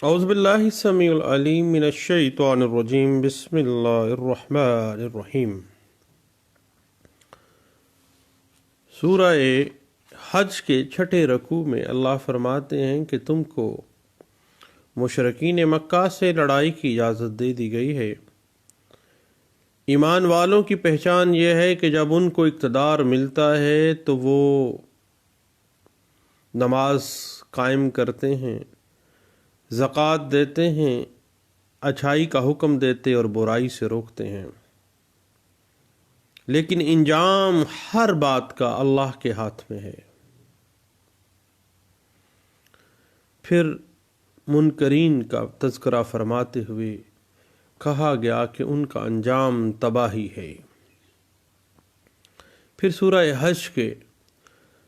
औज़ुबिल्लाहि समीउल अलीम मिनश्शैतानिर रजीम बिस्मिल्लाहिर रहमानिर रहीम। सूरह हज के छठे रकू में अल्लाह फरमाते हैं कि तुमको मुशरिकीन मक्का से लड़ाई की इजाज़त दे दी गई है। ईमान वालों की पहचान यह है कि जब उनको इक़्तिदार मिलता है तो वो नमाज कायम करते हैं, ज़कात देते हैं, अच्छाई का हुक्म देते और बुराई से रोकते हैं। लेकिन इंजाम हर बात का अल्लाह के हाथ में है। फिर मुनकरीन का तज़किरा फरमाते हुए कहा गया कि उनका अंजाम तबाही है। फिर सूरह हज के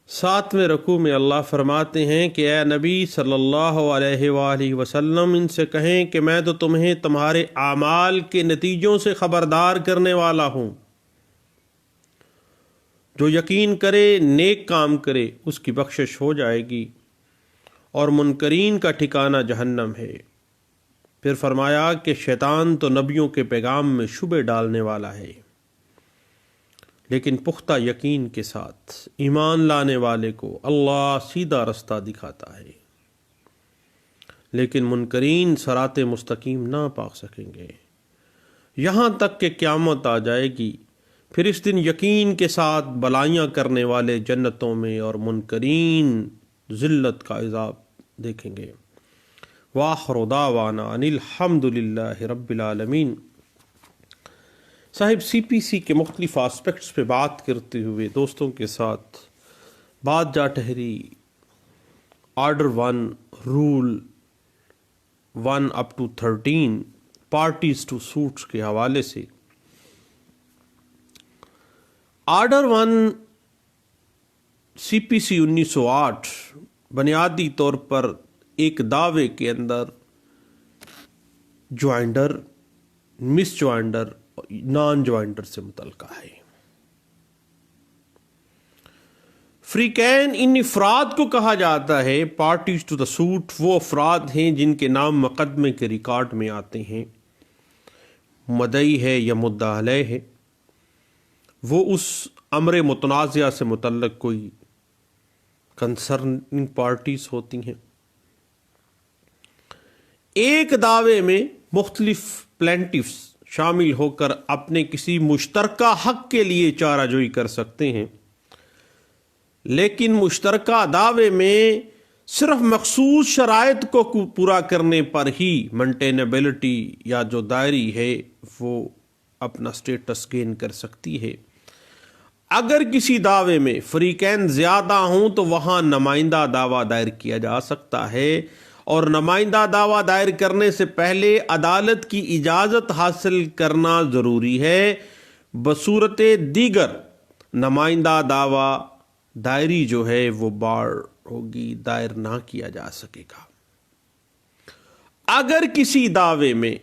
7वें रकू में अल्लाह फरमाते हैं कि ए नबी सल्लल्लाहु अलैहि वसल्लम, इनसे कहें कि मैं तो तुम्हें तुम्हारे आमाल के नतीजों से ख़बरदार करने वाला हूँ। जो यकीन करे, नेक काम करे, उसकी बख्शिश हो जाएगी और मुनकरीन का ठिकाना जहन्नम है। फिर फरमाया कि शैतान तो नबियों के पैगाम में शुबे डालने वाला है, लेकिन पुख्ता यकीन के साथ ईमान लाने वाले को अल्लाह सीधा रास्ता दिखाता है। लेकिन मुनकरीन सराते मुस्तकीम ना पा सकेंगे यहाँ तक कि क़यामत आ जाएगी। फिर इस दिन यकीन के साथ भलाइयाँ करने वाले जन्नतों में और मुनकरीन ज़िल्लत का इज़ाब देखेंगे। वाखिरु दावाना अनिल हम्दुलिल्लाहि रब्बिल आलमीन। साहिब CPC के मुख्तलिफ आस्पेक्ट्स पे बात करते हुए दोस्तों के साथ बात जा ठहरी order 1, rule 1 up to 13, parties to suits के हवाले से। ऑर्डर 1 CPC 1908 बुनियादी तौर पर एक दावे के अंदर joinder, miss joinder, non joinder से मुतल्का है। फ्रीकैन इन अफराद को कहा जाता है, पार्टीज टू द सूट वो अफराद हैं जिनके नाम मुकदमे के रिकॉर्ड में आते हैं। मदई है या मुद्दा अलैह है, वो उस अमर मुतनाज़िया से मुतल्लक कोई कंसर्निंग पार्टीज होती हैं। एक दावे में मुख्तलिफ प्लेंटिफ्स शामिल होकर अपने किसी मुश्तरका हक के लिए चाराजोई कर सकते हैं, लेकिन मुश्तरका दावे में सिर्फ मखसूस शराइत को पूरा करने पर ही मेंटेनेबिलिटी या जो दायरी है वो अपना स्टेटस गेन कर सकती है। अगर किसी दावे में फरीकैन ज़्यादा हों तो वहाँ नुमाइंदा दावा दायर किया जा सकता है, और नुमाइंदा दावा दायर करने से पहले अदालत की इजाज़त हासिल करना ज़रूरी है। बसूरत दीगर नुमाइंदा दावा दायरी जो है वो बार होगी, दायर ना किया जा सकेगा। अगर किसी दावे में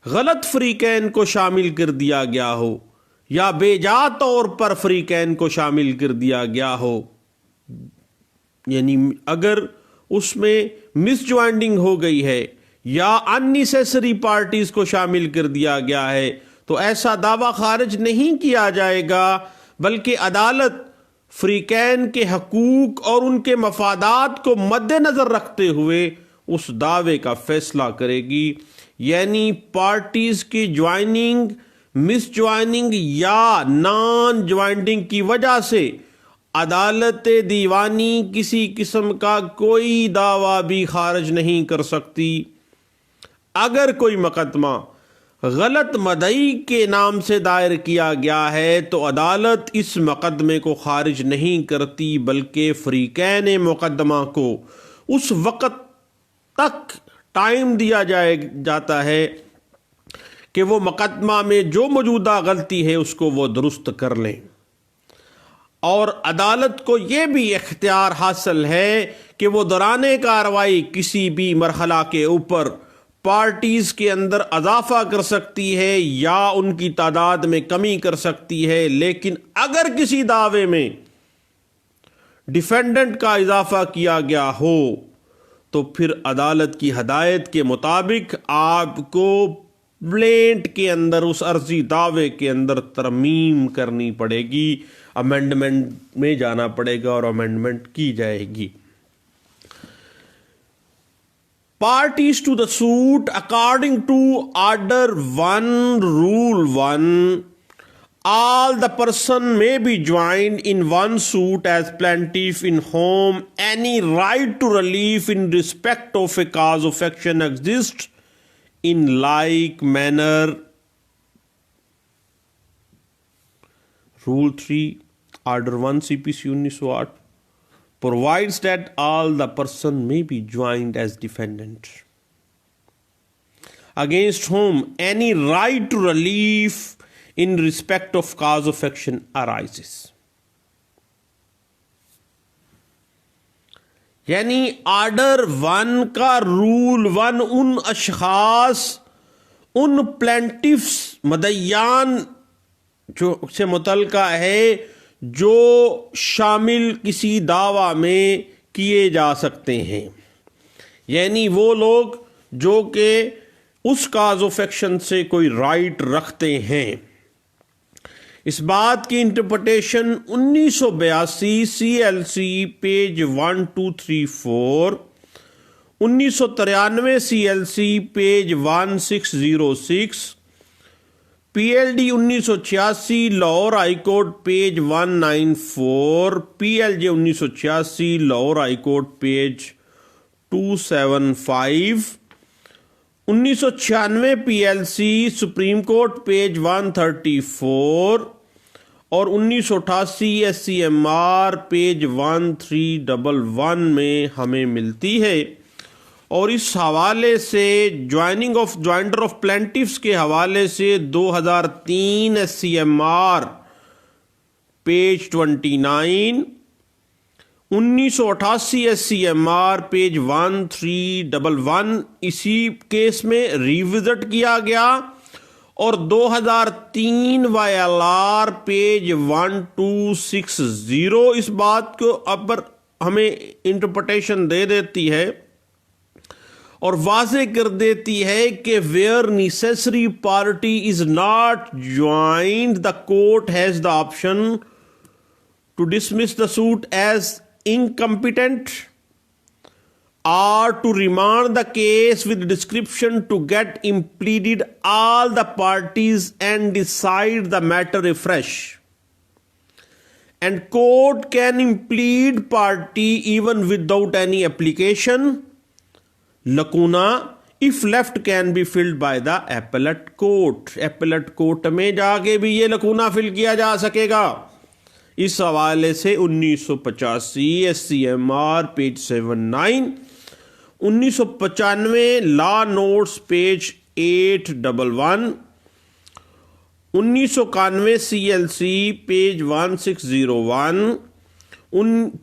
गलत फरीकैन को शामिल कर दिया गया हो या बेजा तौर पर फरीकैन को शामिल कर दिया गया हो, यानी अगर उसमें मिसज्वाइंडिंग हो गई है या अननेसेसरी पार्टीज को शामिल कर दिया गया है, तो ऐसा दावा खारिज नहीं किया जाएगा, बल्कि अदालत फ्रीकैन के हकूक और उनके मफादात को मद्देनजर रखते हुए उस दावे का फैसला करेगी। यानी पार्टीज की ज्वाइनिंग, मिस ज्वाइनिंग या नॉन ज्वाइनिंग की वजह से अदालत दीवानी किसी किस्म का कोई दावा भी खारिज नहीं कर सकती। अगर कोई मुकदमा गलत मदई के नाम से दायर किया गया है तो अदालत इस मुकदमे को खारिज नहीं करती, बल्कि फरीकैन मुकदमा को उस वक़्त तक टाइम दिया जाता है कि वो मुकदमा में जो मौजूदा गलती है उसको वो दुरुस्त कर लें। और अदालत को ये भी इख्तियार हासिल है कि वो दौराने कार्रवाई किसी भी मरहला के ऊपर पार्टीज के अंदर अजाफा कर सकती है या उनकी तादाद में कमी कर सकती है। लेकिन अगर किसी दावे में डिफेंडेंट का इजाफा किया गया हो तो फिर अदालत की हदायत के मुताबिक आपको प्लेंट के अंदर, उस अर्जी दावे के अंदर तरमीम करनी पड़ेगी, अमेंडमेंट में जाना पड़ेगा और अमेंडमेंट की जाएगी। Parties to the suit according to Order 1, Rule 1, all the person may be joined in one suit as plaintiff in whom any right to relief in respect of a cause of action exists in like manner. Rule 3, Order 1 CPC 1908 provides that all the person may be joined as defendant against whom any right to relief in respect of cause of action arises. यानी order 1 का rule 1 उन अशखास, उन प्लेंटिफ्स, मदयान जो से मुतल्लिका है जो शामिल किसी दावा में किए जा सकते हैं, यानी वो लोग जो कि उस काज ऑफ एक्शन से कोई राइट रखते हैं। इस बात की interpretation 1982 CLC page 1234, 1993 CLC page 1606, PLD 1986 Lahore high court page 194, PLJ 1986 Lahore high court page 275, 1996 PLC supreme court page 134 और 1988 SCMR पेज 1311 में हमें मिलती है। और इस हवाले से ज्वाइंडर ऑफ प्लेंटिफ्स के हवाले से 2003 SCMR पेज 29, 1988 SCMR पेज 1311 इसी केस में रिविजिट किया गया और 2003 YLR पेज 1260 इस बात को अब हमें इंटरप्रिटेशन दे देती है और वाज़े कर देती है कि where necessary party is not joined the court has the option to dismiss the suit as incompetent or to remand the case with description to get impleaded all the parties and decide the matter afresh. And court can implead party even without any application. Lacuna, if left, can be filled by the appellate court. Appellate court में जाके भी ये लकूना fill किया जा सकेगा। इस हवाले से 1985 SCMR page 79, 1995 law notes page 811, 1991 CLC page 1601,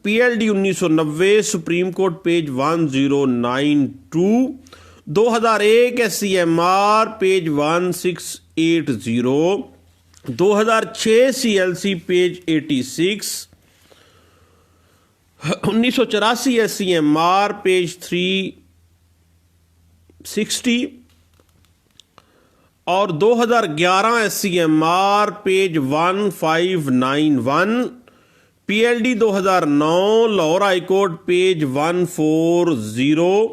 PLD 1990 supreme court page 1092, 2001 SCMR page 1680, 2006 CLC page 86, 1984 SCMR page 360 और 2011 SCMR page 1591, PLD 2009 Lahore high court page 140,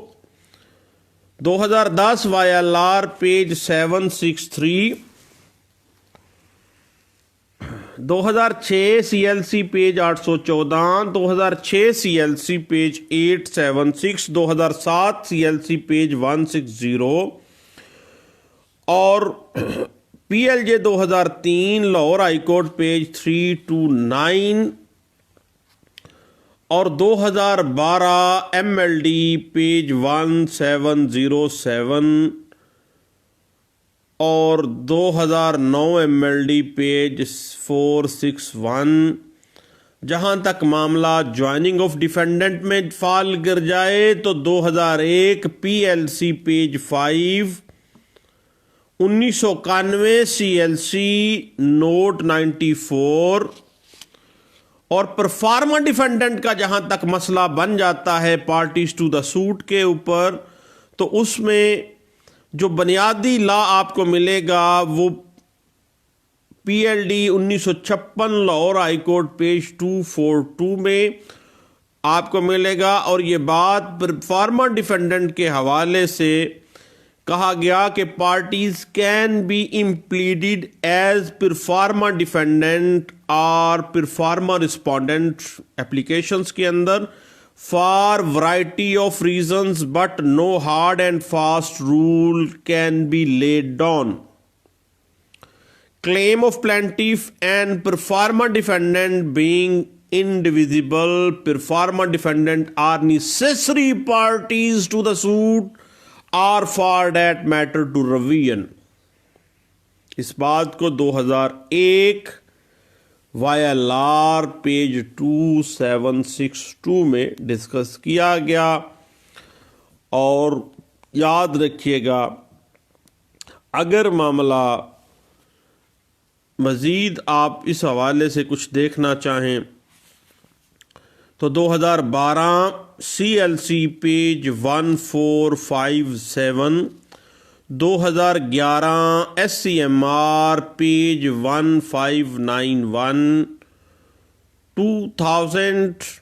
2010 YLR page 763, 2006 CLC page 814, 2006 CLC page 876, 2007 CLC page 160 और PLJ 2003 Lahore high court page 329 और 2012 MLD page 1707 और 2009 MLD page 461। जहां तक मामला joining of defendant में फाल गिर जाए तो 2001 PLC पेज 5, 1991 CLC नोट 94 और परफॉर्मा डिफेंडेंट का जहां तक मसला बन जाता है पार्टीज टू द सूट के ऊपर, तो उसमें जो बुनियादी लॉ आपको मिलेगा वो PLD 1956 Lahore high court page 242 में आपको मिलेगा। और ये बात परफॉर्मा डिफेंडेंट के हवाले से कहा गया कि parties can be impleaded as pro forma defendant और परफॉर्मा रिस्पोंडेंट एप्लीकेशंस के अंदर for variety of reasons, but no hard and fast rule can be laid down. Claim of plaintiff and performer defendant being indivisible, performer defendant are necessary parties to the suit or for that matter to revision। इस बात को 2001 YLR page 2762 में discuss किया गया। और याद रखिएगा, अगर मामला मज़ीद आप इस हवाले से कुछ देखना चाहें तो 2012 CLC page 1457, 2011 SCMR page 1591, 2000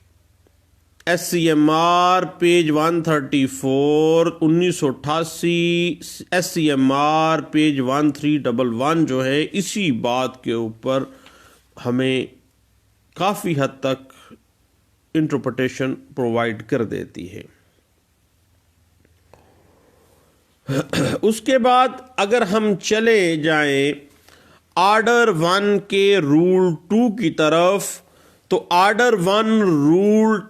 SCMR page 134, 1988 SCMR page 1311 जो है इसी बात के ऊपर हमें काफ़ी हद तक इंटरप्रिटेशन प्रोवाइड कर देती है। उसके बाद अगर हम चले जाएं ऑर्डर 1 के रूल 2 की तरफ, तो ऑर्डर 1 रूल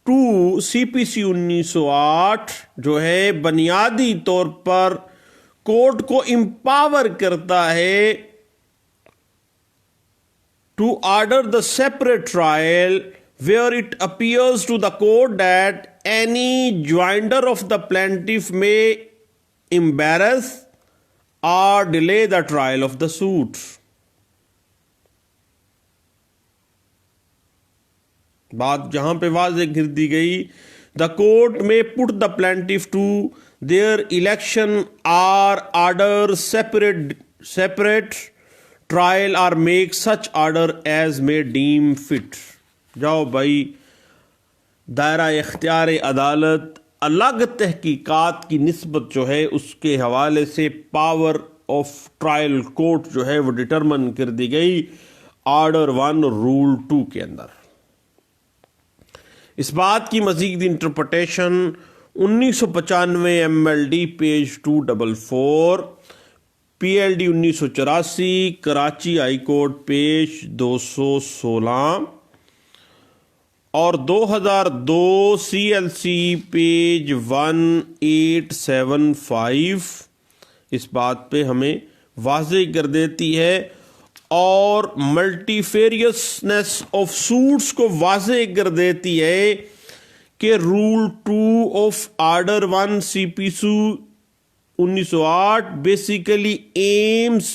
2 CPC 1908 जो है बुनियादी तौर पर कोर्ट को एम्पावर करता है to order the separate trial where it appears to the court that any joinder of the plaintiff may embarrass or delay the trial of the suit। बात जहां पे वाज़ेह कर दी गई, द कोर्ट में put the plaintiff to their election or order separate trial or make such order as may deem fit. जाओ भाई, दायरा इख्तियार अदालत अलग तहकीकात की निस्बत जो है उसके हवाले से पावर ऑफ ट्रायल कोर्ट जो है वो डिटरमन कर दी गई ऑर्डर 1 रूल 2 के अंदर। इस बात की मजीद interpretation 1995 MLD page 244, PLD 1984 Karachi high court page 216 और 2002 CLC पेज 1875 इस बात पे हमें वाज़ेह कर देती है और मल्टीफेरियसनेस ऑफ सूट्स को वाज़ेह कर देती है कि rule 2 of order 1 CPC 1908 basically AIIMS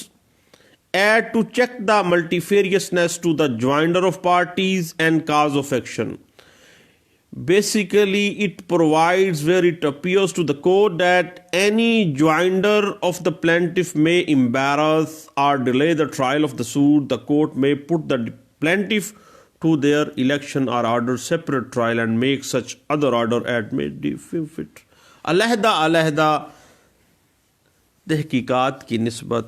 at to check the multifariousness to the joinder of parties and cause of action। Basically, it provides where it appears to the court that any joinder of the plaintiff may embarrass or delay the trial of the suit. The court may put the plaintiff to their election or order separate trial and make such other order as may deem fit। अलहदा तहकीकात की निस्बत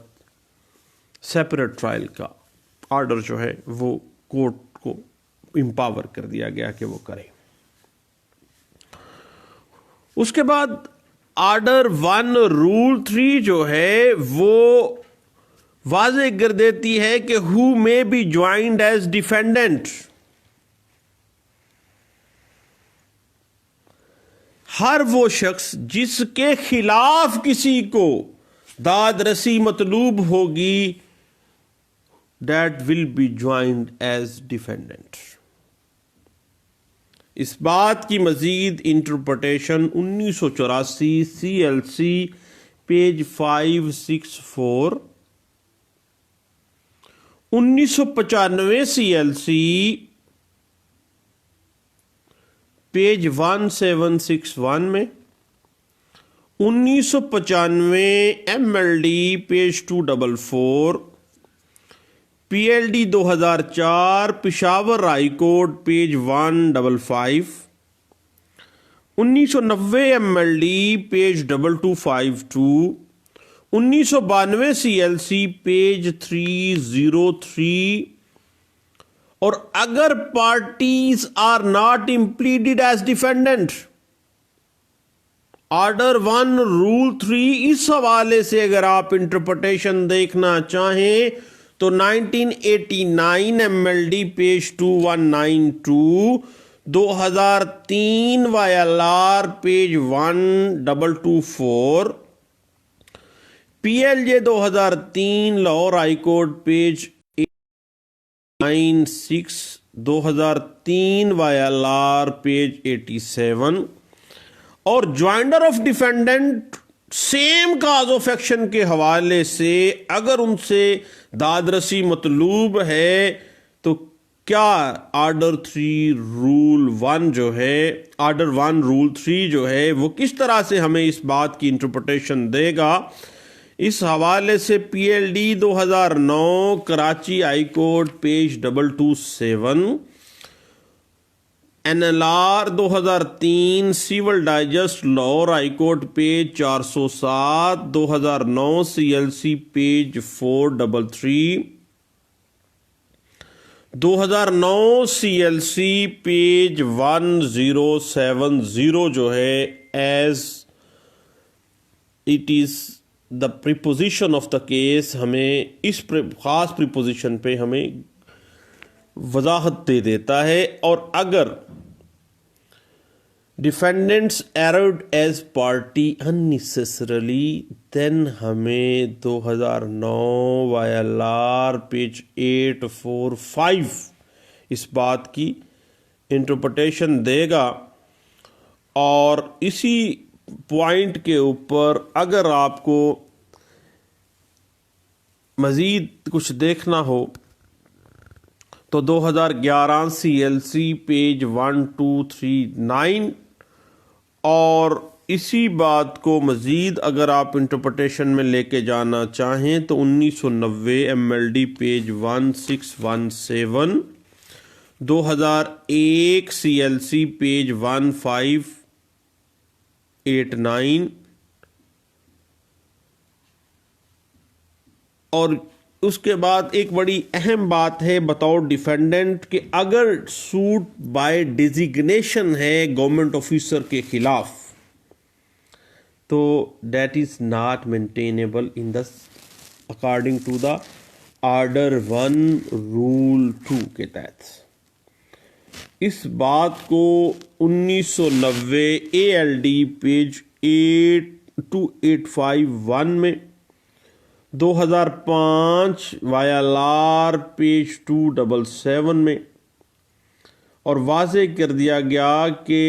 separate trial का order जो है वो court को empower कर दिया गया कि वो करे। उसके बाद ऑर्डर 1 रूल 3 जो है वो वाज़ेह कर देती है कि who may be joined as defendant. हर वो शख्स जिसके खिलाफ किसी को दाद रसी मतलूब होगी that will be joined as defendant। इस बात की मजीद interpretation 1984 CLC page 564, 1995 CLC page 1761 में, 1995 MLD page 244, PLD 2004 Peshawar high court page 155, 1990 MLD page 2252, 1992 CLC page 303। और अगर parties are not impleaded as defendant, order 1 rule 3, इस हवाले से अगर आप इंटरप्रिटेशन देखना चाहें तो 1989 MLD page 2192, 2003 YLR page 1224, PLJ 2003 Lahore high court page 96, 2003 YLR page 87, और joinder of defendant same cause of action के हवाले से अगर उनसे दादरसी मतलूब है तो क्या ऑर्डर 3 रूल 1 जो है, ऑर्डर 1 रूल 3 जो है वो किस तरह से हमें इस बात की इंटरप्रिटेशन देगा। इस हवाले से PLD 2009 Karachi high court page 227, NLR 2003 civil digest Lahore high court page 407, 2009 CLC page 433, 2009 CLC page 1070 जो है as it is the preposition of the case, हमें इस खास प्रीपोजिशन पे हमें वजाहत दे देता है। और अगर defendants erred as party unnecessarily, then हमें 2009 YLR पेज 845 इस बात की इंटरप्रिटेशन देगा। और इसी पॉइंट के ऊपर अगर आपको मज़ीद कुछ देखना हो तो 2011 CLC पेज 1239, और इसी बात को मज़ीद अगर आप इंटरप्रिटेशन में लेके जाना चाहें तो 1990 MLD पेज 1617, 2001 CLC पेज 1589, और उसके बाद एक बड़ी अहम बात है बतौर डिफेंडेंट कि अगर सूट बाय डिजिग्नेशन है गवर्नमेंट ऑफिसर के खिलाफ तो that is not maintainable in the according to the order 1 rule 2 के तहत। इस बात को 1990 ALD पेज 2851 में, 2005 YLR पेज 277 में और वाज़े कर दिया गया कि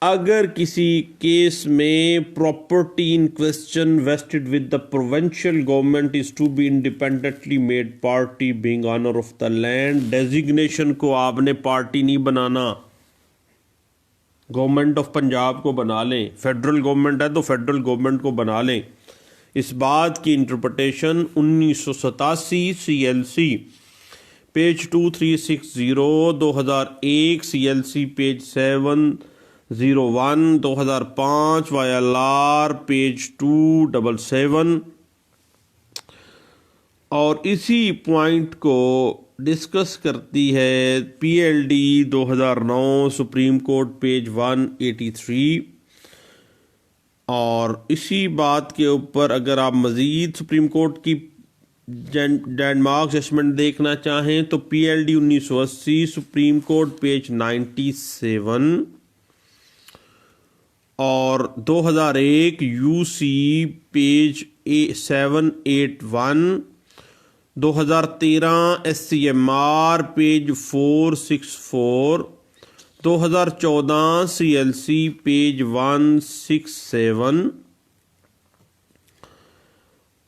अगर किसी केस में property in question vested with the provincial government is to be independently made party being owner of the land, designation को आपने पार्टी नहीं बनाना, गवर्नमेंट ऑफ पंजाब को बना लें, फेडरल गवर्नमेंट है तो फेडरल गवर्नमेंट को बना लें। इस बात की interpretation 1987 CLC page 2360, 2001 CLC page 701, 2005 YLR page 277, और इसी पॉइंट को डिस्कस करती है PLD 2009 सुप्रीम कोर्ट पेज 183। और इसी बात के ऊपर अगर आप मज़ीद सुप्रीम कोर्ट की लैंडमार्क जजमेंट देखना चाहें तो PLD 1980 सुप्रीम कोर्ट पेज 97, और 2001 UC page 781, 2013 SCMR page 464, 2014 CLC page 167,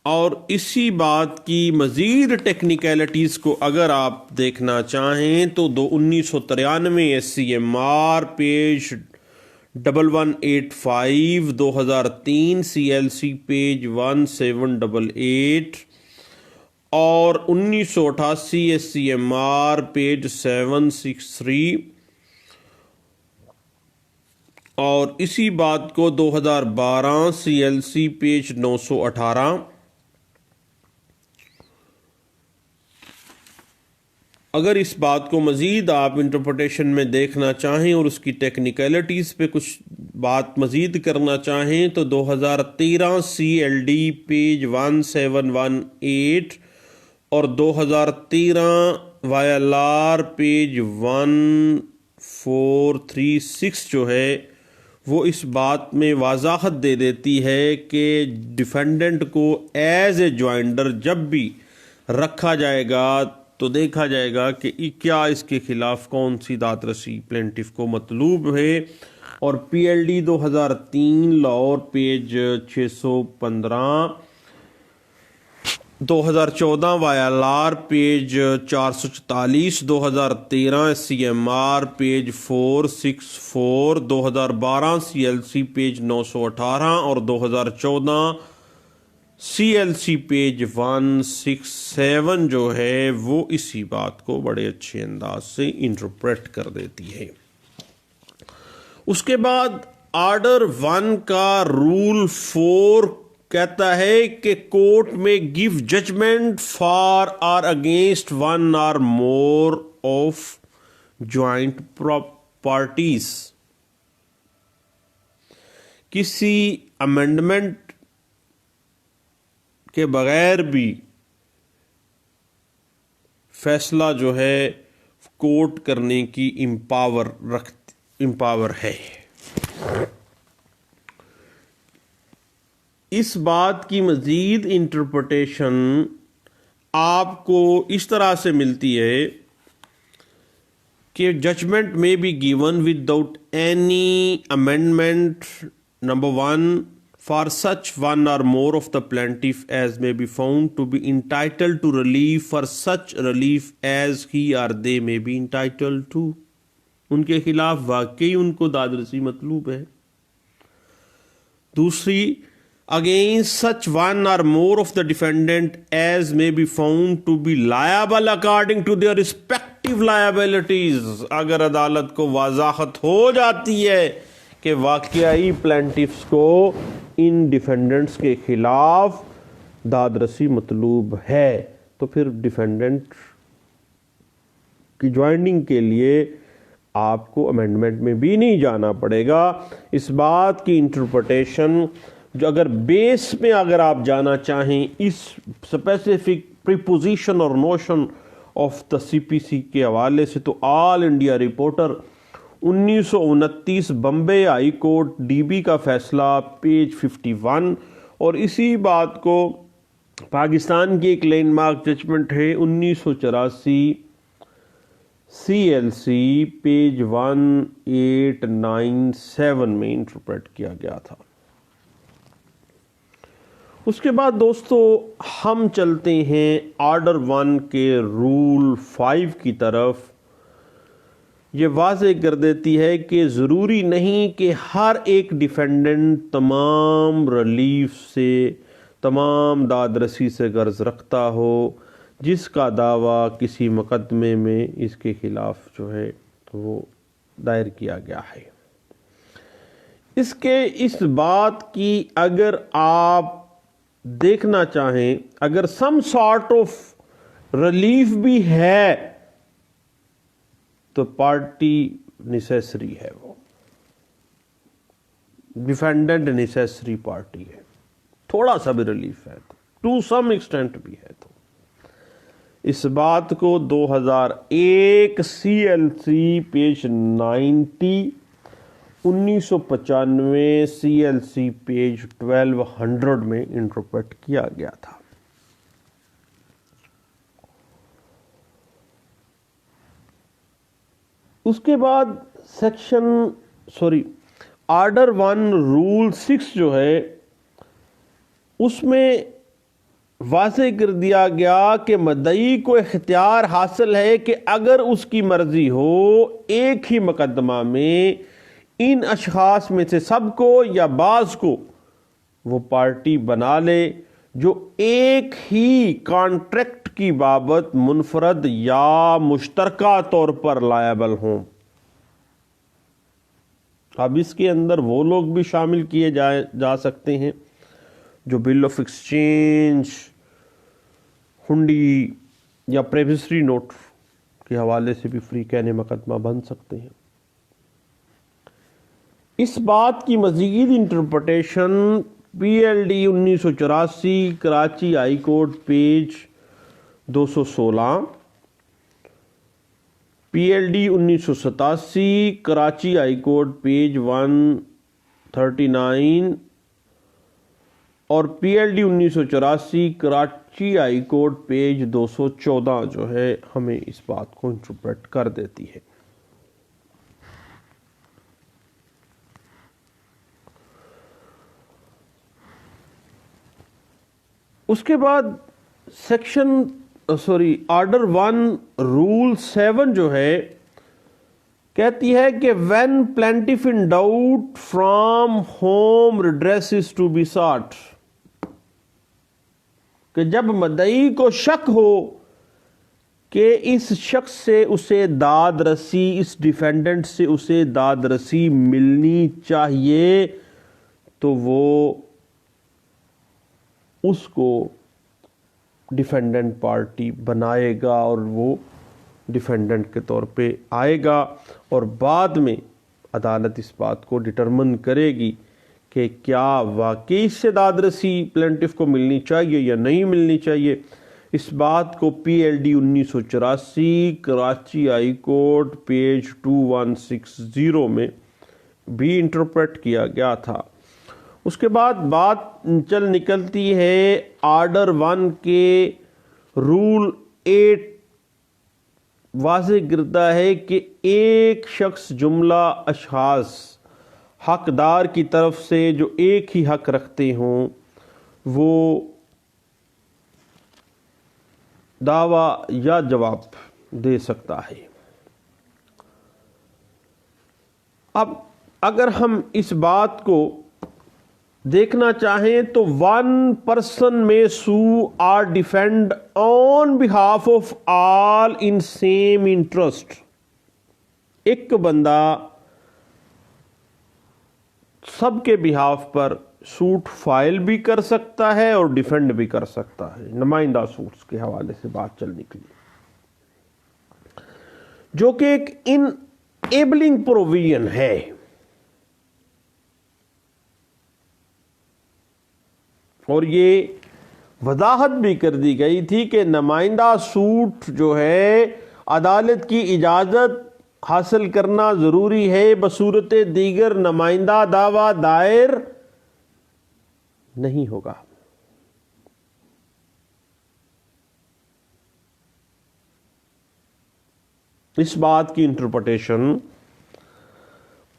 और इसी बात की मज़ीद टेक्निकलिटीज़ को अगर आप देखना चाहें तो 1993 SCMR पेज 1185, 2003 CLC पेज 1788 और 1988 SCMR पेज 763 और इसी बात को 2012 CLC पेज 918। अगर इस बात को मज़ीद आप इंटरप्रिटेशन में देखना चाहें और उसकी टेक्निकलिटीज़ पे कुछ बात मज़ीद करना चाहें तो 2013 CLD पेज 1718 और 2013 YLR पेज 1436 जो है वो इस बात में वजाहत दे देती है कि डिफेंडेंट को एज ए ज्वाइंडर जब भी रखा जाएगा तो देखा जाएगा कि क्या इसके खिलाफ कौन सी दादरसी प्लेंटिफ को मतलूब है। और PLD 2003 Lahore page 615, 2014 YLR page 444, 2013 SCMR page 464, 2012 CLC page 918 और 2014 CLC पेज 167 जो है वो इसी बात को बड़े अच्छे अंदाज से इंटरप्रेट कर देती है। उसके बाद ऑर्डर 1 का रूल 4 कहता है कि कोर्ट में गिव जजमेंट फॉर और अगेंस्ट वन और मोर ऑफ ज्वाइंट पार्टीज। किसी अमेंडमेंट के बगैर भी फैसला जो है कोर्ट करने की इम्पावर है। इस बात की मज़ीद इंटरप्रिटेशन आपको इस तरह से मिलती है कि जजमेंट में be given without any amendment number 1 for such one or more of the plaintiff as may be found to be entitled to relief for such relief as he or they may be entitled to। उनके खिलाफ वाकई उनको दादरसी मतलूब है। दूसरी, against such one or more of the defendant as may be found to be liable according to their respective liabilities। अगर अदालत को वजाहत हो जाती है कि वाकई प्लेंटिफ्स को इन डिफेंडेंट्स के खिलाफ दादरसी मतलूब है तो फिर डिफेंडेंट की ज्वाइनिंग के लिए आपको अमेंडमेंट में भी नहीं जाना पड़ेगा। इस बात की इंटरप्रिटेशन जो अगर बेस में अगर आप जाना चाहें इस स्पेसिफिक प्रीपोजिशन और नोशन ऑफ द CPC के हवाले से तो all India reporter 1929 Bombay high court DB का फैसला पेज 51 और इसी बात को पाकिस्तान की एक लैंडमार्क जजमेंट है 1984 CLC पेज 1897 में इंटरप्रेट किया गया था। उसके बाद दोस्तों हम चलते हैं ऑर्डर 1 के रूल 5 की तरफ। ये वाज़े कर देती है कि ज़रूरी नहीं कि हर एक डिफेंडेंट तमाम रिलीफ से तमाम दादरसी से गर्ज रखता हो जिसका दावा किसी मुकदमे में इसके खिलाफ जो है वो दायर किया गया है। इसके इस बात की अगर आप देखना चाहें अगर सम सॉर्ट ऑफ रिलीफ भी है तो पार्टी नेसेसरी है, वो डिफेंडेंट नेसेसरी पार्टी है, थोड़ा सा भी रिलीफ है तो टू सम एक्सटेंट भी है तो इस बात को 2001 CLC पेज 90, 1995 CLC पेज 1200 में इंटरप्रेट किया गया था। उसके बाद ऑर्डर 1 रूल 6 जो है उसमें वाज़े कर दिया गया कि मुद्दई को इख्तियार हासिल है कि अगर उसकी मर्जी हो एक ही मुकदमा में इन अशखास में से सबको या बाज़ को वो पार्टी बना ले जो एक ही कॉन्ट्रैक्ट की बाबत मुनफरद या मुश्तरका तौर पर लायबल हों। अब इसके अंदर वो लोग भी शामिल किए जा सकते हैं जो बिल ऑफ एक्सचेंज, हुंडी या प्रेविसरी नोट के हवाले से भी फ्री कहने मुकदमा बन सकते हैं। इस बात की मज़ीद interpretation PLD 1984 Karachi high court page 216, PLD 1987 Karachi high court page 139 और PLD 1984 Karachi high court page 214 जो है हमें इस बात को इंटरप्रेट कर देती है। उसके बाद ऑर्डर 1 रूल 7 जो है कहती है कि when plaintiff in doubt from home redress is to be sought, कि जब मुद्दई को शक हो कि इस शख्स से उसे दाद रसी, इस डिफेंडेंट से उसे दाद रसी मिलनी चाहिए, तो वो उसको डिफेंडेंट पार्टी बनाएगा और वो डिफेंडेंट के तौर पे आएगा और बाद में अदालत इस बात को डिटरमिन करेगी कि क्या वाकई इससे दाद रसी प्लेंटिफ को मिलनी चाहिए या नहीं मिलनी चाहिए। इस बात को PLD 1984 Karachi high court page 2160 में भी इंटरप्रेट किया गया था। उसके बाद बात चल निकलती है ऑर्डर 1 के रूल 8 वाज़े गिरता है कि एक शख्स जुमला अशखास हकदार की तरफ से जो एक ही हक रखते हों वो दावा या जवाब दे सकता है। अब अगर हम इस बात को देखना चाहें तो 1 पर्सन में sue or defend on behalf of all in same interest. एक बंदा सबके बिहाफ पर सूट फाइल भी कर सकता है और डिफेंड भी कर सकता है। नुमाइंदा सूट्स के हवाले से बात चल निकली जो कि एक इनएबलिंग प्रोविजन है। और ये वजाहत भी कर दी गई थी कि नुमाइंदा सूट जो है अदालत की इजाज़त हासिल करना ज़रूरी है, बसूरत दीगर नुमाइंदा दावा दायर नहीं होगा। इस बात की interpretation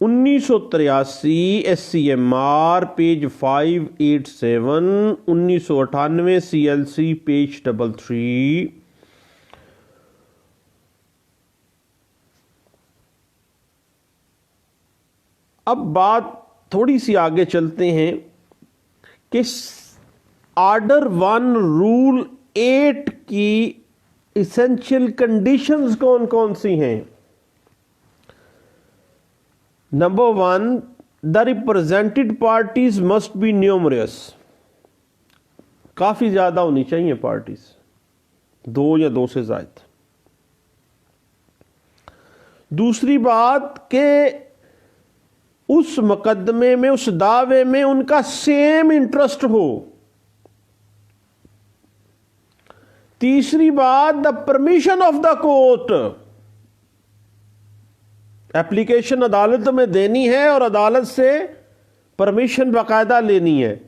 1983 SCMR page 587, 1998 CLC page 33, अब बात थोड़ी सी आगे चलते हैं कि ऑर्डर 1 रूल 8 की इसेंशियल कंडीशंस कौन कौन सी हैं। Number 1, the represented parties must be numerous. काफी ज्यादा होनी चाहिए पार्टीज, 2 या 2 से ज्यादा। दूसरी बात कि उस मुकदमे में, उस दावे में उनका सेम इंटरेस्ट हो। तीसरी बात, the permission of the court. Application अदालत में देनी है और अदालत से परमिशन बाकायदा लेनी है।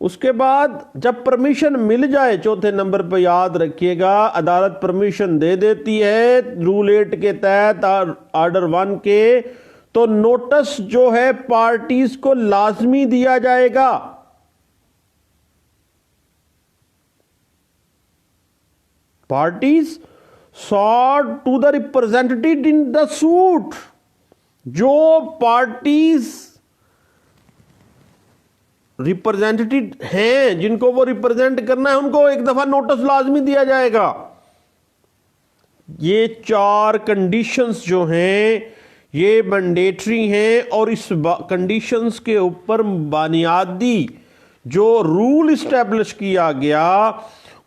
उसके बाद जब परमिशन मिल जाए, चौथे नंबर पर याद रखिएगा, अदालत परमिशन दे देती है रूल 8 के तहत ऑर्डर 1 के, तो नोटिस जो है पार्टीज को लाजमी दिया जाएगा। Parties sought to the representative in the suit. जो पार्टीज रिप्रेजेंटेटिव हैं, जिनको वो रिप्रेजेंट करना है, उनको एक दफा नोटिस लाजमी दिया जाएगा। ये 4 कंडीशंस जो हैं ये मैंडेटरी हैं, और इस कंडीशंस के ऊपर बुनियादी जो रूल इस्टेब्लिश किया गया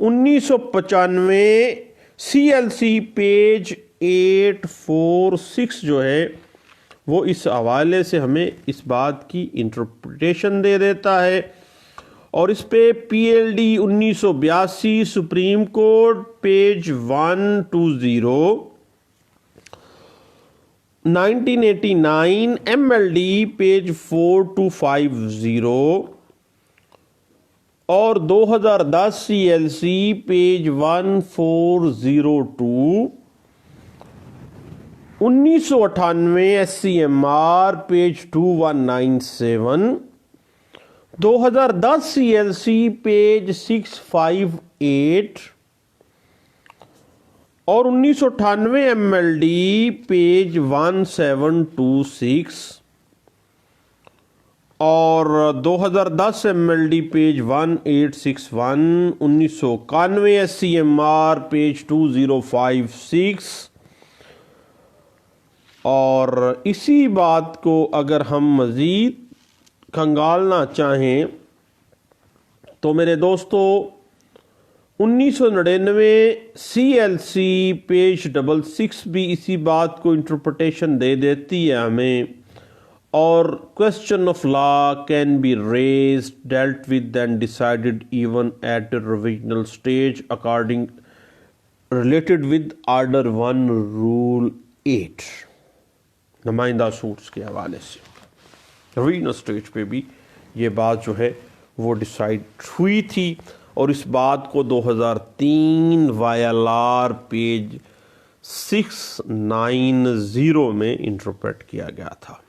1995 CLC पेज 846 जो है वो इस हवाले से हमें इस बात की इंटरप्रिटेशन दे देता है। और इस पे PLD 1982 supreme court page 120, 1989 MLD page 4250 और 2010 CLC page 1402, 1998 SCMR page 2197, 2010 CLC page 658 और 1998 MLD पेज 1726 और 2010 MLD पेज 1861, 1991 SCMR पेज 2056। और इसी बात को अगर हम मज़ीद खंगालना चाहें तो मेरे दोस्तों 1999 CLC पेज 66 भी इसी बात को इंटरप्रिटेशन दे देती है हमें। और question of law can be raised, dealt with and decided even at a revisional stage according related with order 1 rule 8 नुमाइंदा सूट्स के हवाले से। रिविजनल स्टेज पे भी ये बात जो है वो डिसाइड हुई थी, और इस बात को 2003 YLR पेज 690 में इंटरप्रेट किया गया था।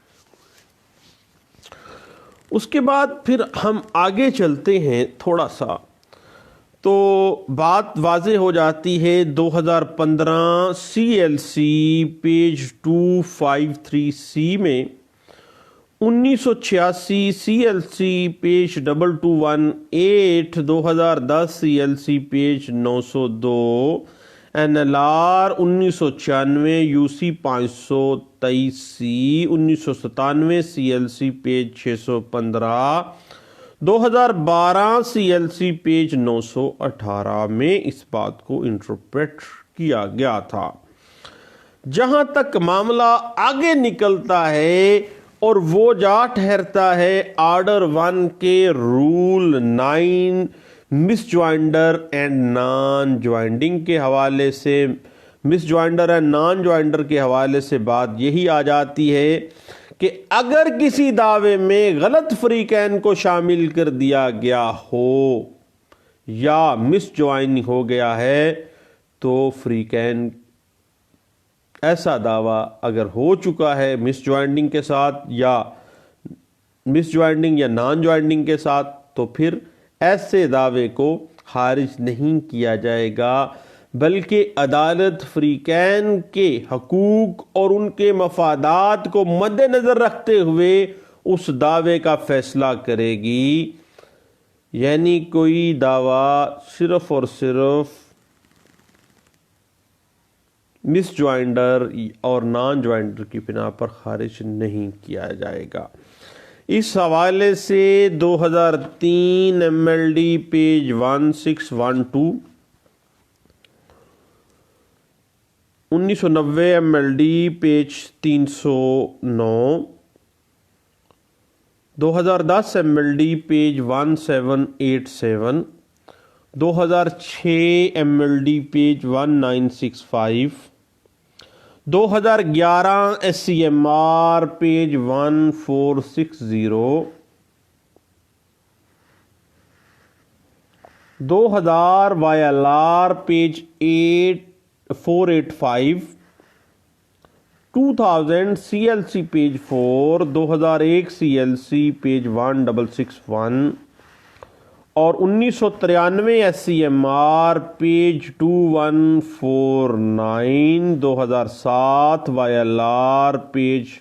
उसके बाद फिर हम आगे चलते हैं थोड़ा सा, तो बात वाज़े हो जाती है 2015 CLC पेज 253C में, 1986 CLC page 2218, 2010 CLC page 902, NLR 1996 UC 523C, 1997 CLC page 615, 2012 CLC page 918 में इस बात को इंटरप्रेट किया गया था। जहां तक मामला आगे निकलता है और वो जा ठहरता है ऑर्डर 1 के rule 9 miss joinder and non ज्वाइंडिंग के हवाले से। Miss joinder and non joinder के हवाले से बात यही आ जाती है कि अगर किसी दावे में गलत फ्रीकैन को शामिल कर दिया गया हो या मिस ज्वाइन हो गया है, तो फ्रीकैन ऐसा दावा अगर हो चुका है मिस ज्वाइंडिंग के साथ या मिस ज्वाइंडिंग या नॉन ज्वाइंडिंग के साथ, तो फिर ऐसे दावे को खारिज नहीं किया जाएगा, बल्कि अदालत फ्रीकैन के हकूक और उनके मफादात को मद्देनज़र रखते हुए उस दावे का फैसला करेगी। यानी कोई दावा सिर्फ और सिर्फ मिस ज्वाइंडर और नॉन ज्वाइंडर की बिना पर खारिज नहीं किया जाएगा। इस हवाले से 2003 MLD page 1612, 1990 MLD page 309, 2010 MLD page 1787, 2006 MLD page 1965, 2011 SCMR page 1460, 2000 YLR page 485, 2000 CLC page 4, 2001 CLC page 1661 और 1993 SCMR पेज 2149, 2007 YLR पेज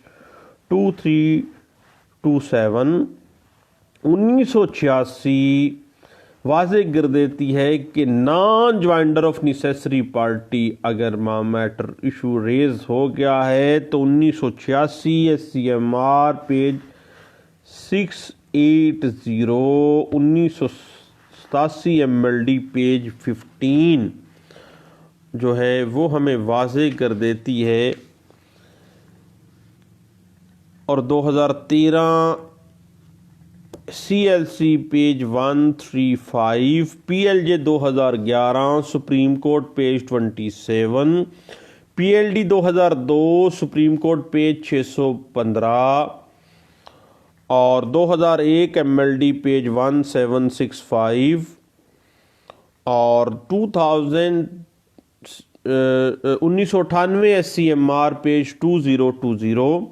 2327, 1986 वाज़ेह कर देती है कि non joinder of necessary party अगर मैटर इशू रेज हो गया है तो 1986 SCMR पेज 680, 1987 MLD पेज 15 जो है वो हमें वाज़ेह कर देती है। और 2013 CLC page 135, PLJ 2011 supreme court page 27, PLD 2002 supreme court page 615 और 2001 MLD पेज 1765 और 1998 SCMR पेज 2020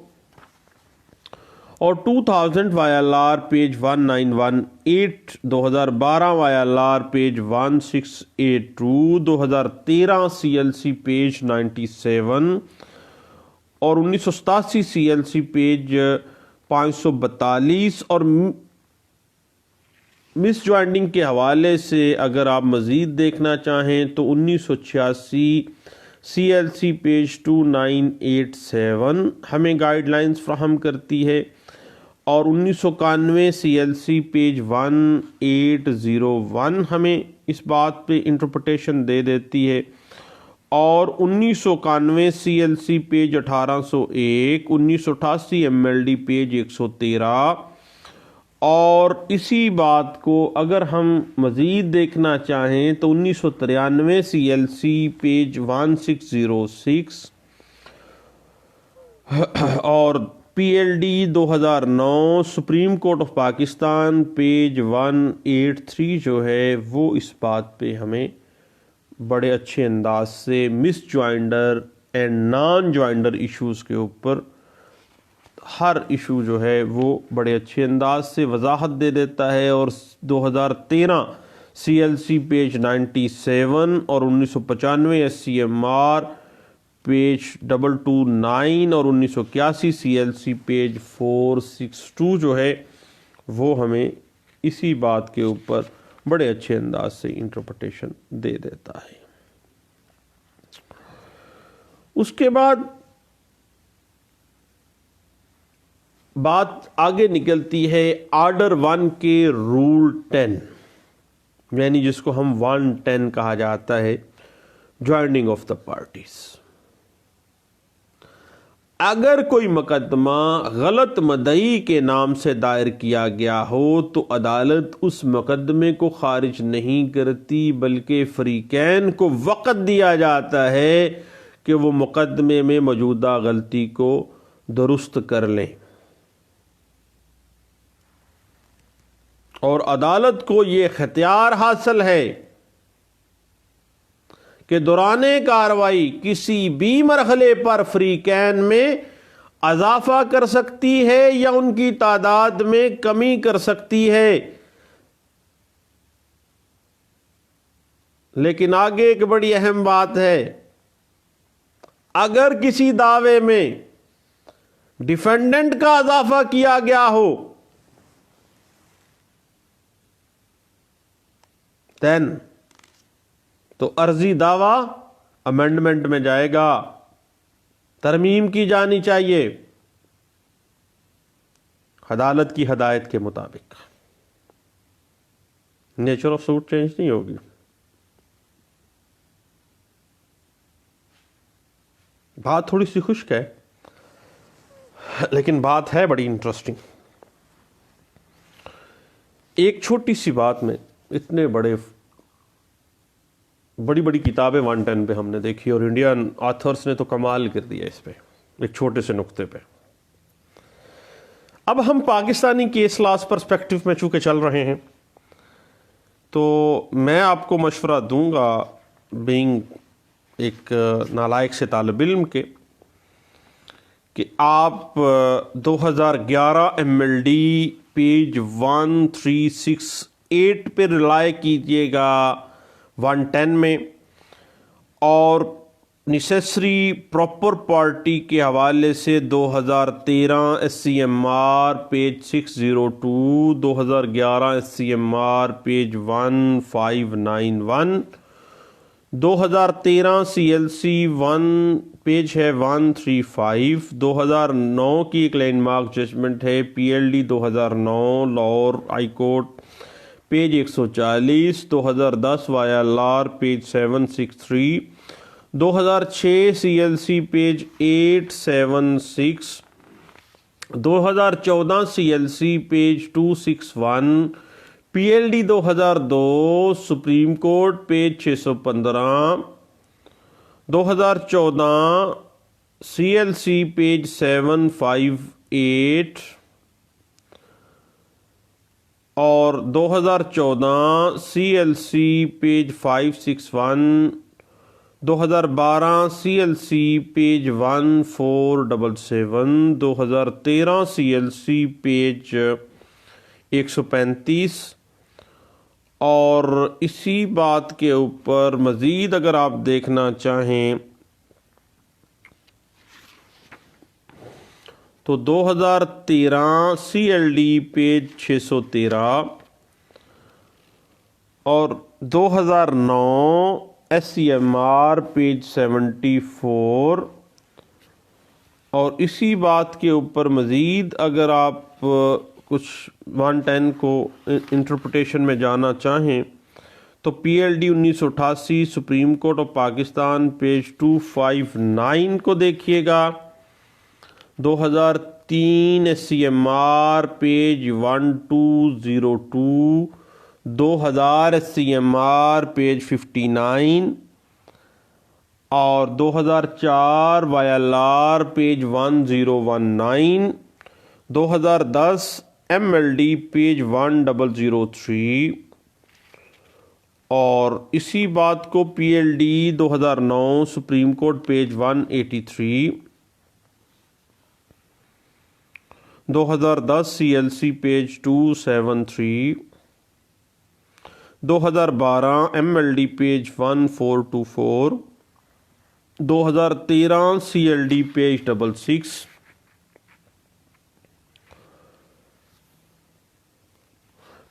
और 2000 YLR page 1918, 2012 YLR page 1682, 2013 CLC page 97 और 1987 CLC पेज 542। और मिस ज्वाइंटिंग के हवाले से अगर आप मज़ीद देखना चाहें तो 1986 CLC पेज 2987 हमें गाइडलाइंस फ्राहम करती है और 1991 CLC पेज 1801 हमें इस बात पे इंटरप्रिटेशन दे देती है और 1991 CLC पेज 1801, 1988 MLD पेज 113। और इसी बात को अगर हम मज़ीद देखना चाहें तो 1993 CLC पेज 1606 और PLD 2009 supreme court of Pakistan page 183 जो है वो इस बात पे हमें बड़े अच्छे अंदाज से miss joinder and non joinder issues के ऊपर हर इशू जो है वो बड़े अच्छे अंदाज से वजाहत दे देता है। और 2013 CLC पेज 97 और 1995 SCMR पेज 229 और 1981 CLC पेज 462 जो है वो हमें इसी बात के ऊपर बड़े अच्छे अंदाज से इंटरप्रिटेशन दे देता है। उसके बाद बात आगे निकलती है ऑर्डर 1 के रूल 10 यानी जिसको हम 110 कहा जाता है, ज्वाइनिंग ऑफ द पार्टीज। अगर कोई मुकदमा गलत मदई के नाम से दायर किया गया हो तो अदालत उस मुकदमे को खारिज नहीं करती बल्कि फरीकैन को वक़्त दिया जाता है कि वो मुकदमे में मौजूदा गलती को दुरुस्त कर लें। और अदालत को ये इख्तियार हासिल है कि दौराने कार्रवाई किसी भी मरहले पर फरीकैन में अजाफा कर सकती है या उनकी तादाद में कमी कर सकती है। लेकिन आगे एक बड़ी अहम बात है, अगर किसी दावे में डिफेंडेंट का अजाफा किया गया हो देन तो अर्जी दावा अमेंडमेंट में जाएगा, तरमीम की जानी चाहिए अदालत की हदायत के मुताबिक। नेचर ऑफ सूट चेंज नहीं होगी। बात थोड़ी सी खुश्क है लेकिन बात है बड़ी इंटरेस्टिंग। एक छोटी सी बात में इतने बड़ी बड़ी किताबें 110 पे हमने देखी और इंडियन ऑथर्स ने तो कमाल कर दिया इस पे, एक छोटे से नुक्ते पे। अब हम पाकिस्तानी केस लॉस पर्सपेक्टिव में चूंकि चल रहे हैं तो मैं आपको मशवरा दूंगा बीइंग एक नालायक से तालिब इल्म के कि आप 2011 MLD पेज 1368 पे रिलाय कीजिएगा 110 में, और नेसेसरी प्रॉपर पार्टी के हवाले से 2013 SCMR page 602, 2011 SCMR page 1591, 2013 CLC 1 page है 135, 2009 की एक लैंडमार्क जजमेंट है PLD 2009 Lahore high court page 140, 2010 YLR page 763, 2006 CLC page 876, 2014 CLC page 261, PLD 2002 supreme court page 615, 2014 CLC page 758 और 2014 CLC page 561, 2012 CLC page 1477, 2013 CLC page 135। और इसी बात के ऊपर मज़ीद अगर आप देखना चाहें तो 2013 CLD पेज 613 और 2009 SCMR पेज 74। और इसी बात के ऊपर मज़ीद अगर आप कुछ 110 को इंटरप्रिटेशन में जाना चाहें तो PLD 1988 supreme court of Pakistan page 259 को देखिएगा, 2003 SCMR पेज 1202, 2000 SCMR पेज 59 और 2004 YLR पेज 1019, 2010 MLD पेज 1003। और इसी बात को PLD 2009 supreme court page 183, 2010 CLC page 273, 2012 MLD page 1424, 2013 CLD page 66,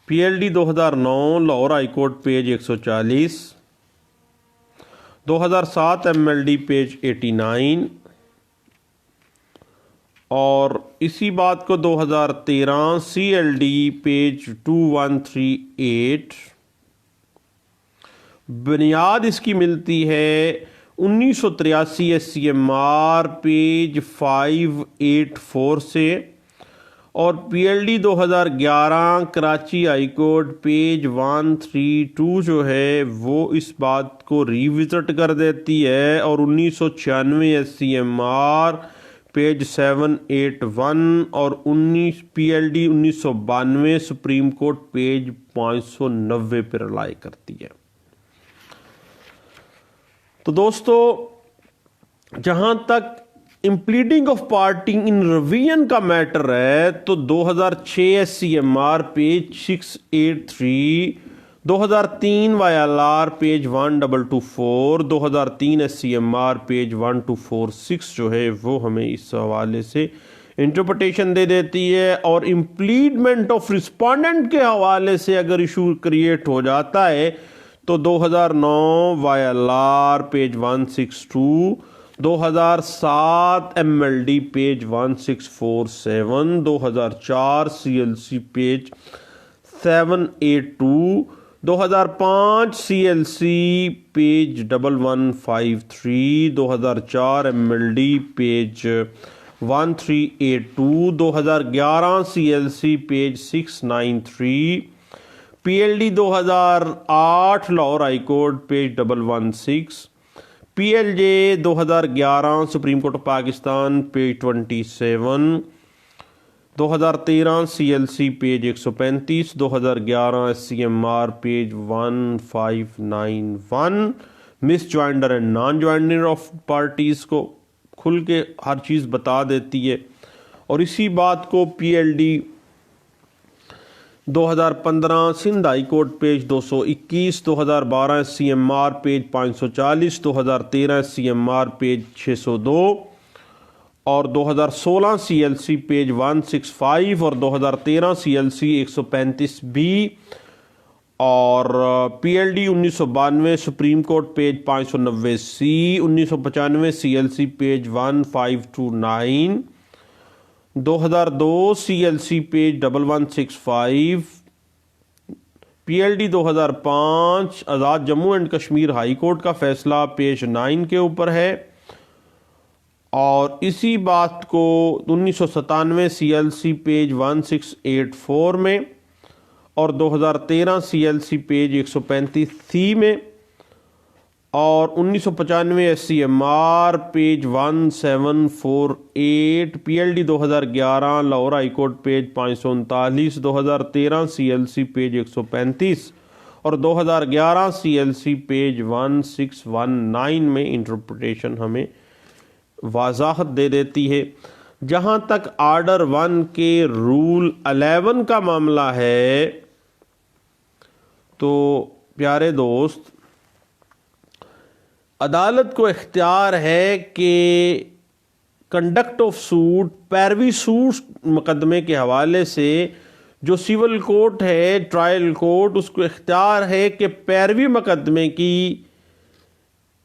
PLD 2009 Lahore high court page 140, 2007 MLD page 89। और इसी बात को 2013 CLD पेज 2138। बुनियाद इसकी मिलती है 1983 SCMR पेज 584 से, और PLD 2011 Karachi high court page 132 जो है वो इस बात को रिविजिट कर देती है, और 1996 SCMR पेज 781 और PLD 1992 सुप्रीम कोर्ट पेज 590 पर रिलाई करती है। तो दोस्तों, जहां तक इम्प्लीडिंग ऑफ पार्टी इन रिवीजन का मैटर है तो 2006 SCMR page 683, 2003 YLR page 1224, 2003 SCMR page 1246 जो है वो हमें इस हवाले से इंटरप्रिटेशन दे देती है। और इम्प्लीडमेंट ऑफ रिस्पोंडेंट के हवाले से अगर इशू क्रिएट हो जाता है तो 2009 YLR page 162, 2007 MLD page 1647, 2004 CLC page 782, 2005 CLC page 1153, 2004 MLD page 1382, 2011 CLC page 693, PLD 2008 Lahore high court page 116, PLJ 2011 supreme court of Pakistan page 27, 2013 CLC page 135, 2011 SCMR page 1591 misjoinder and non joinder of parties को खुल के हर चीज़ बता देती है। और इसी बात को PLD 2015 Sindh high court page 221, 2012 SCMR page 540, 2013 SCMR page 602 और 2016 CLC पेज 165 और 2013 CLC 135B और PLD 1992 supreme court page 590C, 1995 CLC page 1529, 2002 CLC page 1165, PLD 2005 Azad Jammu and Kashmir high court का फैसला पेज 9 के ऊपर है। और इसी बात को 1997 CLC पेज 1684 में और 2013 CLC पेज 135C में और 1995 SCMR page 1748, PLD 2011 Lahore high court page 539, 2013 CLC page 135 और 2011 CLC पेज 1619 में इंटरप्रिटेशन हमें वजाहत दे देती है। जहाँ तक ऑर्डर 1 के रूल 11 का मामला है तो प्यारे दोस्त, अदालत को इख्तियार है कि कंडक्ट ऑफ सूट, पैरवी सूट मुकदमे के हवाले से जो सिविल कोर्ट है, ट्रायल कोर्ट, उसको इख्तियार है कि पैरवी मुकदमे की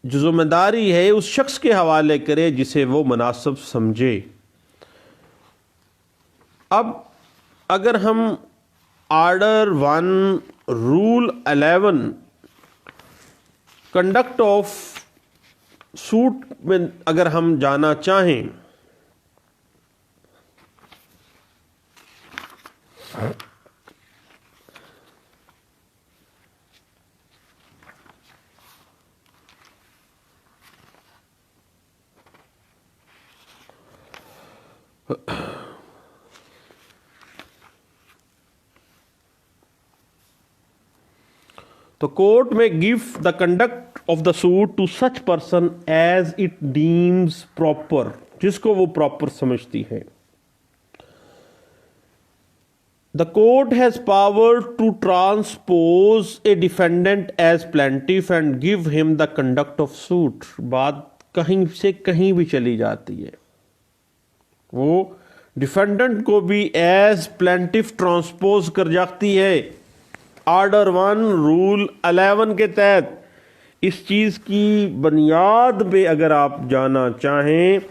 जो जिम्मेदारी है उस शख्स के हवाले करे जिसे वो मुनासिब समझे। अब अगर हम order 1 rule 11 conduct of suit में अगर हम जाना चाहें तो कोर्ट में give the conduct of the suit to such person as it deems proper, जिसको वो प्रॉपर समझती है। The court has power to transpose a defendant as plaintiff and give him the conduct of suit. बात कहीं से कहीं भी चली जाती है, वो डिफेंडेंट को भी एज प्लेंटिफ ट्रांसपोज कर जाती है। ऑर्डर 1 रूल 11 के तहत इस चीज़ की बुनियाद पे अगर आप जाना चाहें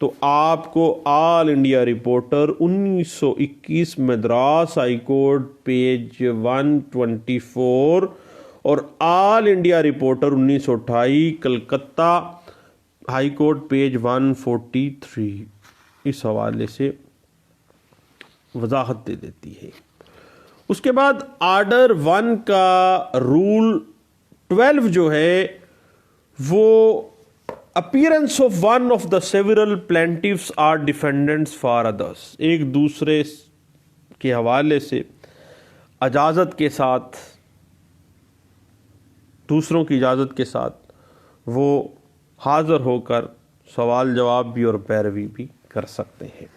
तो आपको all India reporter 1921 Madras high court page 124 और all India reporter 1928 Calcutta high court page 143 इस हवाले से वजाहत दे देती है। उसके बाद ऑर्डर 1 का रूल 12 जो है वो appearance of one of the several plaintiffs or defendants for others, एक दूसरे के हवाले से इजाज़त के साथ, दूसरों की इजाज़त के साथ वो हाज़िर होकर सवाल जवाब भी और पैरवी भी कर सकते हैं।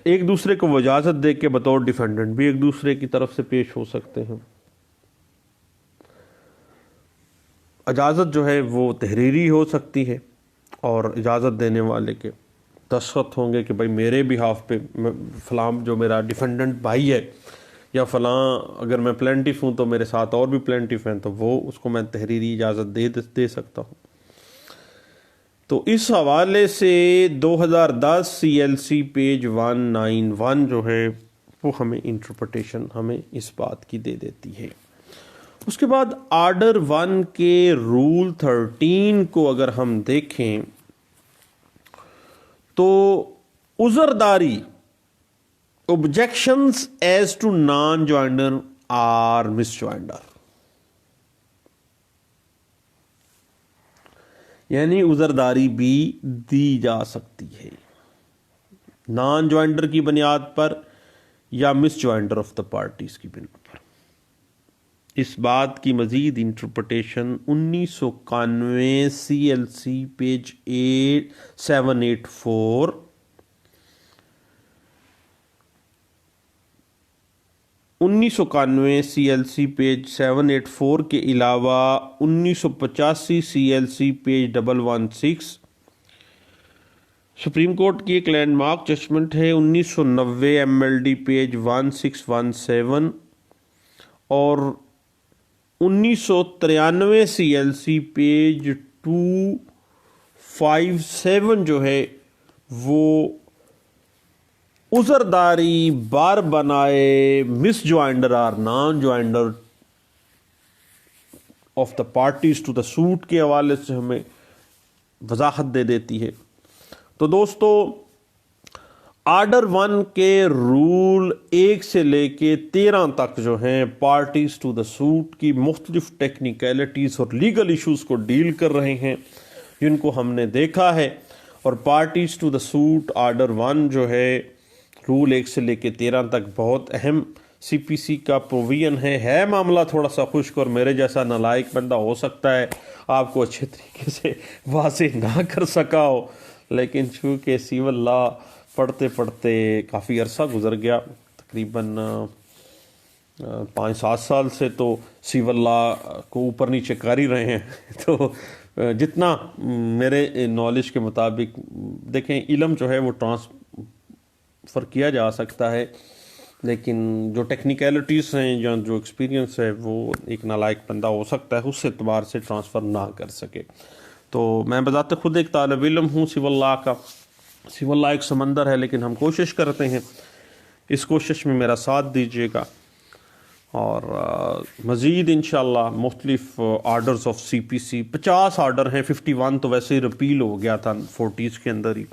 एक दूसरे को वो इजाज़त दे के बतौर डिफेंडेंट भी एक दूसरे की तरफ से पेश हो सकते हैं। इजाज़त जो है वो तहरीरी हो सकती है और इजाज़त देने वाले के दस्तखत होंगे कि भाई मेरे बिहाफ पे फ़लाँ जो मेरा डिफेंडेंट भाई है या फ़लाँ अगर मैं प्लेंटिफ हूँ तो मेरे साथ और भी प्लेंटिफ हैं तो वो उसको मैं तहरीरी इजाज़त दे सकता हूँ। तो इस हवाले से 2010 CLC पेज 191 जो है वो हमें इंटरप्रिटेशन हमें इस बात की दे देती है। उसके बाद ऑर्डर 1 के रूल 13 को अगर हम देखें तो उज़रदारी, objections as to non joinder or misjoinder, यानी उज़रदारी भी दी जा सकती है नॉन ज्वाइंडर की बुनियाद पर या miss joinder of the parties की बुनियाद पर। इस बात की मज़ीद interpretation 1991 CLC page 784, 1991 CLC page 784 के अलावा 1985 CLC पेज 116 सुप्रीम कोर्ट की एक लैंडमार्क जजमेंट है 1990 MLD पेज 1617 और 1993 CLC पेज 257 जो है वो उज़रदारी बार बनाए misjoinder or non joinder of the parties to the suit के हवाले से हमें वजाहत दे देती है। तो दोस्तों, आर्डर 1 के रूल 1 से लेके 13 तक जो हैं पार्टीज टू द सूट की मुख्तलिफ टेक्निकलिटीज़ और लीगल इश्यूज़ को डील कर रहे हैं, जिनको हमने देखा है। और parties to the suit order 1 जो है रूल 1 से लेके 13 तक बहुत अहम CPC का प्रोविजन है। मामला थोड़ा सा खुश्क और मेरे जैसा नालायक बंदा हो सकता है आपको अच्छे तरीके से वाज़ेह ना कर सका हो, लेकिन चूँकि सिविल लॉ पढ़ते पढ़ते काफ़ी अरसा गुजर गया, तकरीबन 5-7 साल से तो सिविल लॉ को ऊपर नीचे कर ही रहे हैं। तो जितना मेरे नॉलेज के मुताबिक देखें, इल्म जो है वो ट्रांसफ़र किया जा सकता है, लेकिन जो टेक्निकलिटीज़ हैं या जो एक्सपीरियंस है वो एक नालायक बंदा हो सकता है उस एतबार से ट्रांसफ़र ना कर सके। तो मैं बज़ाते खुद एक तालिब इल्म हूँ सिविल लॉ का। सिविल लॉ एक समंदर है, लेकिन हम कोशिश करते हैं, इस कोशिश में मेरा साथ दीजिएगा। और मज़ीद इंशाअल्लाह मुख्तलिफ आर्डर्स ऑफ CPC 50 आर्डर हैं, 51 तो वैसे ही रिपील हो गया था 40s के अंदर ही।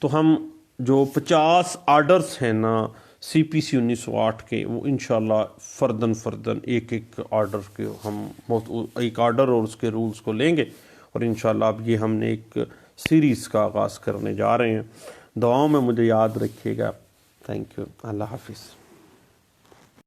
तो हम जो 50 आर्डर्स हैं ना CPC 1908 के, वो इंशाअल्लाह फ़र्दन एक एक आर्डर के हम एक आर्डर और उसके रूल्स को लेंगे और इंशाअल्लाह अब ये हमने एक सीरीज़ का आगाज़ करने जा रहे हैं। दुआओं में मुझे याद रखिएगा। Thank you. अल्लाह हाफिज़।